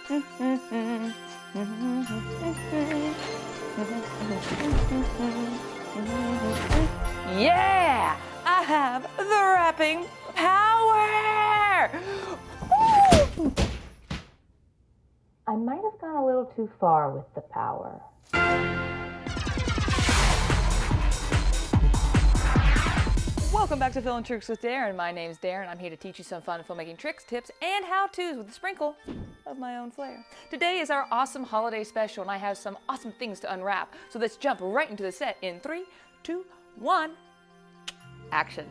Yeah! I have the wrapping power! Woo! I might have gone a little too far with the power. Welcome back to Film Tricks with Daryn. My name's Daryn. I'm here to teach you some fun filmmaking tricks, tips, and how-tos with a sprinkle of my own flair. Today is our awesome holiday special, and I have some awesome things to unwrap. So let's jump right into the set in 3, 2, 1, action.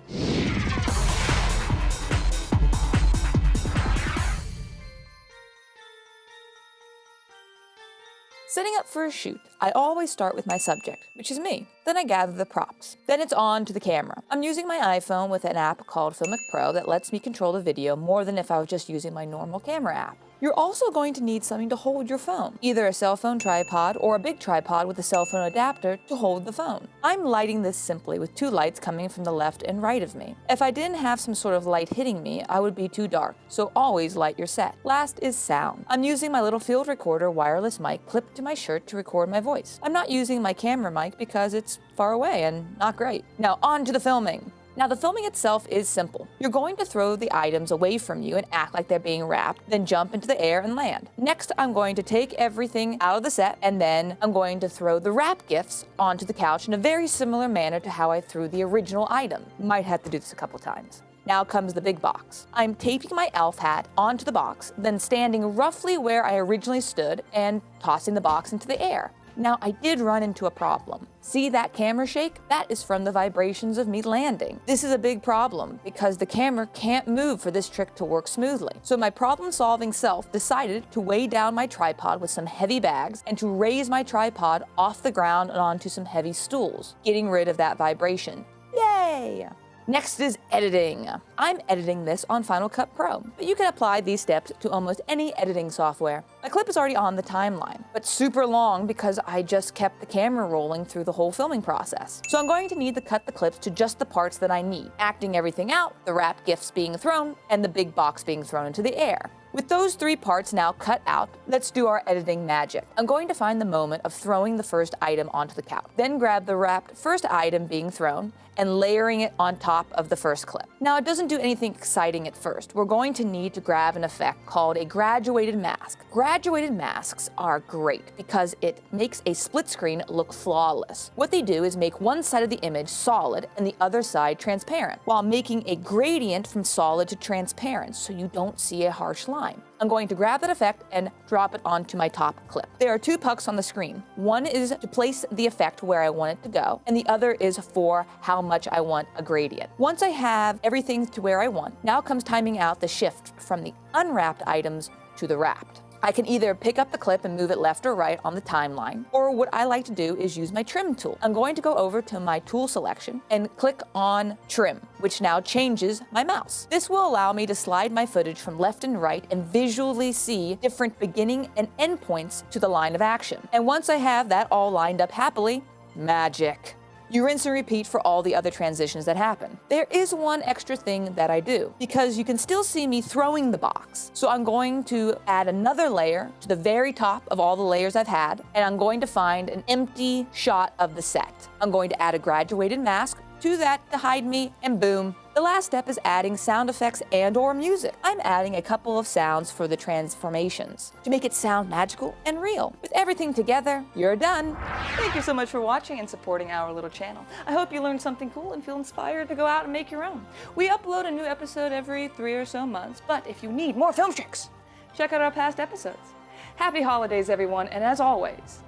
Setting up for a shoot, I always start with my subject, which is me. Then I gather the props. Then it's on to the camera. I'm using my iPhone with an app called Filmic Pro that lets me control the video more than if I was just using my normal camera app. You're also going to need something to hold your phone, either a cell phone tripod or a big tripod with a cell phone adapter to hold the phone. I'm lighting this simply with 2 lights coming from the left and right of me. If I didn't have some sort of light hitting me, I would be too dark, so always light your set. Last is sound. I'm using my little field recorder wireless mic clipped to my shirt to record my voice. I'm not using my camera mic because it's far away and not great. Now on to the filming. Now the filming itself is simple. You're going to throw the items away from you and act like they're being wrapped, then jump into the air and land. Next, I'm going to take everything out of the set, and then I'm going to throw the wrap gifts onto the couch in a very similar manner to how I threw the original item. Might have to do this a couple times. Now comes the big box. I'm taping my elf hat onto the box, then standing roughly where I originally stood and tossing the box into the air. Now, I did run into a problem. See that camera shake? That is from the vibrations of me landing. This is a big problem because the camera can't move for this trick to work smoothly. So my problem-solving self decided to weigh down my tripod with some heavy bags and to raise my tripod off the ground and onto some heavy stools, getting rid of that vibration. Yay! Next is editing. I'm editing this on Final Cut Pro, but you can apply these steps to almost any editing software. My clip is already on the timeline, but super long because I just kept the camera rolling through the whole filming process. So I'm going to need to cut the clips to just the parts that I need, acting everything out, the wrap gifts being thrown, and the big box being thrown into the air. With those 3 parts now cut out, let's do our editing magic. I'm going to find the moment of throwing the first item onto the couch. Then grab the wrapped first item being thrown and layering it on top of the first clip. Now, it doesn't do anything exciting at first. We're going to need to grab an effect called a graduated mask. Graduated masks are great because it makes a split screen look flawless. What they do is make one side of the image solid and the other side transparent, while making a gradient from solid to transparent so you don't see a harsh line. I'm going to grab that effect and drop it onto my top clip. There are 2 pucks on the screen. One is to place the effect where I want it to go, and the other is for how much I want a gradient. Once I have everything to where I want, now comes timing out the shift from the unwrapped items to the wrapped. I can either pick up the clip and move it left or right on the timeline, or what I like to do is use my trim tool. I'm going to go over to my tool selection and click on trim, which now changes my mouse. This will allow me to slide my footage from left and right and visually see different beginning and end points to the line of action. And once I have that all lined up happily, magic. You rinse and repeat for all the other transitions that happen. There is one extra thing that I do, because you can still see me throwing the box. So I'm going to add another layer to the very top of all the layers I've had, and I'm going to find an empty shot of the set. I'm going to add a graduated mask to that to hide me, and boom. The last step is adding sound effects and/or music. I'm adding a couple of sounds for the transformations to make it sound magical and real. With everything together, you're done. Thank you so much for watching and supporting our little channel. I hope you learned something cool and feel inspired to go out and make your own. We upload a new episode every 3 or so months, but if you need more film tricks, check out our past episodes. Happy holidays, everyone, and as always,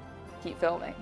keep filming.